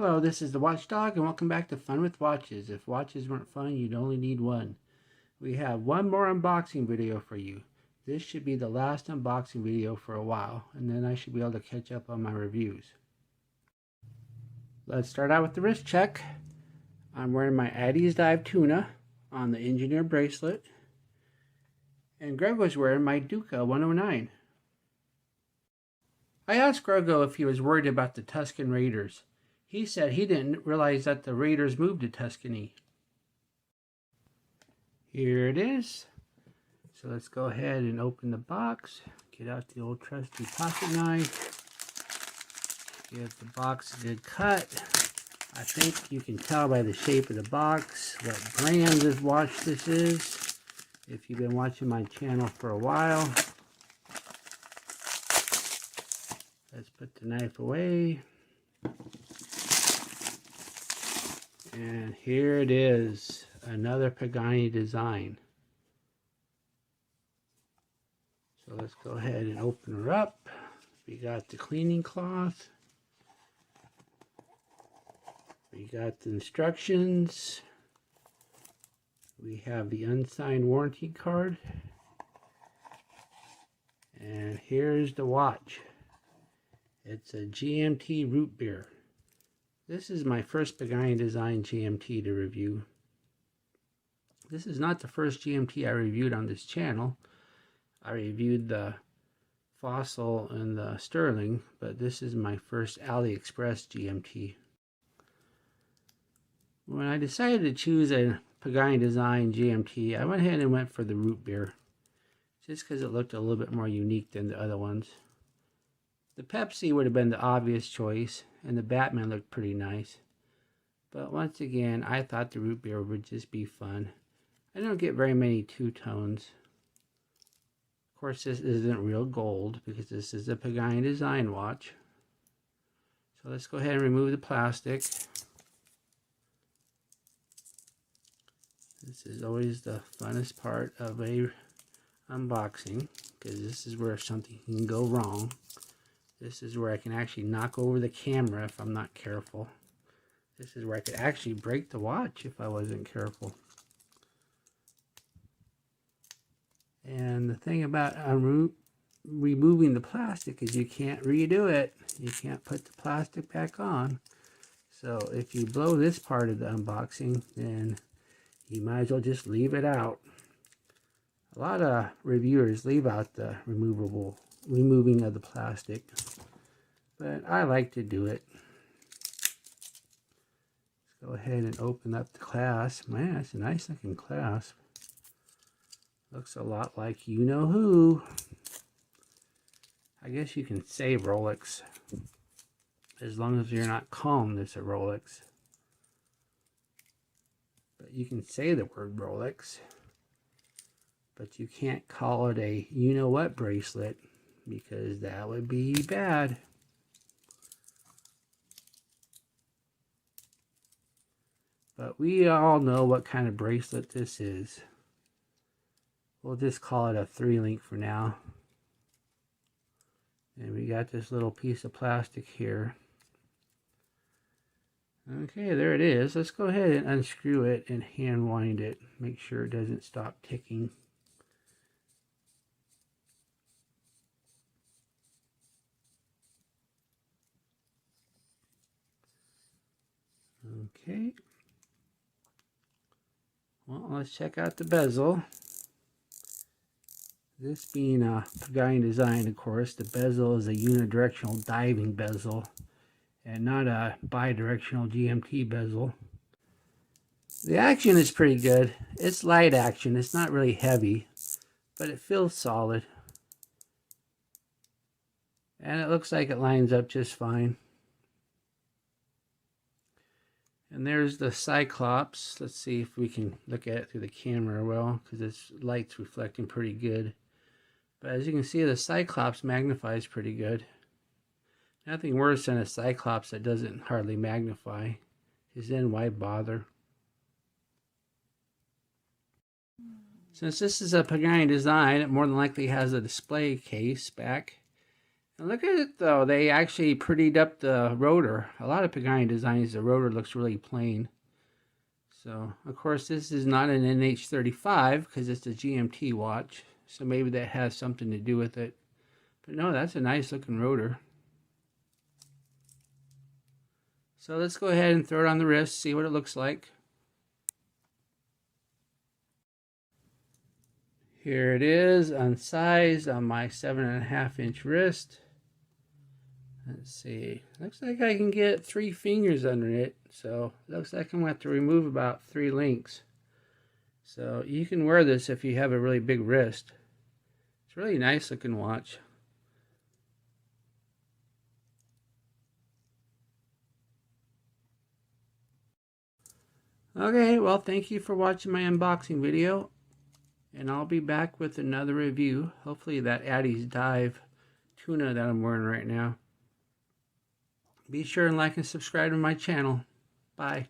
Hello, this is the Watchdog, and welcome back to Fun with Watches. If watches weren't fun, you'd only need one. We have one more unboxing video for you. This should be the last unboxing video for a while, and then I should be able to catch up on my reviews. Let's start out with the wrist check. I'm wearing my Addy's Dive Tuna on the Engineer bracelet, and Greg was wearing my Duca 109. I asked Grego if he was worried about the Tuscan Raiders. He said he didn't realize that the Raiders moved to Tuscany. Here it is. So let's go ahead and open the box. Get out the old trusty pocket knife. Give the box a good cut. I think you can tell by the shape of the box what brand of watch this is, if you've been watching my channel for a while. Let's put the knife away. And here it is, another Pagani design. So let's go ahead and open her up. We got the cleaning cloth. We got the instructions. We have the unsigned warranty card. And here's the watch. It's a GMT root beer. This is my first Pagani design GMT to review. This is not the first GMT I reviewed on this channel. I reviewed the Fossil and the Sterling, but this is my first AliExpress GMT. When I decided to choose a Pagani design GMT, I went ahead and went for the root beer, just because it looked a little bit more unique than the other ones. The Pepsi would have been the obvious choice, and the Batman looked pretty nice. But once again, I thought the root beer would just be fun. I don't get very many two-tones. Of course, this isn't real gold, because this is a Pagani design watch. So let's go ahead and remove the plastic. This is always the funnest part of a unboxing, because this is where something can go wrong. This is where I can actually knock over the camera if I'm not careful. This is where I could actually break the watch if I wasn't careful. And the thing about removing the plastic is you can't redo it. You can't put the plastic back on. So if you blow this part of the unboxing, then you might as well just leave it out. A lot of reviewers leave out the removing of the plastic, but I like to do it. Let's go ahead and open up the clasp. Man, it's a nice looking clasp. Looks a lot like you know who. I guess you can say Rolex, as long as you're not calling this a Rolex. But you can say the word Rolex, but you can't call it a you know what bracelet, because that would be bad. But we all know what kind of bracelet this is. We'll just call it a 3-link for now. And we got this little piece of plastic here. Okay, there it is. Let's go ahead and unscrew it and hand wind it. Make sure it doesn't stop ticking. Okay. Well, let's check out the bezel. This being a Pagani design, of course, the bezel is a unidirectional diving bezel and not a bidirectional GMT bezel. The action is pretty good. It's light action. It's not really heavy, but it feels solid. And it looks like it lines up just fine. And there's the Cyclops. Let's see if we can look at it through the camera well, because this light's reflecting pretty good. But as you can see, the Cyclops magnifies pretty good. Nothing worse than a Cyclops that doesn't hardly magnify, because then why bother? Since this is a Pagani design, it more than likely has a display case back. And look at it though, they actually prettied up the rotor. A lot of Pagani designs, the rotor looks really plain. So, of course, this is not an NH35 because it's a GMT watch. So maybe that has something to do with it. But no, that's a nice looking rotor. So let's go ahead and throw it on the wrist, see what it looks like. Here it is, unsized on my 7.5-inch wrist. Let's see. Looks like I can get 3 fingers under it. So looks like I'm going to have to remove about 3 links. So you can wear this if you have a really big wrist. It's a really nice looking watch. Okay, well, thank you for watching my unboxing video. And I'll be back with another review. Hopefully that Addy's Dive tuna that I'm wearing right now. Be sure and like and subscribe to my channel. Bye.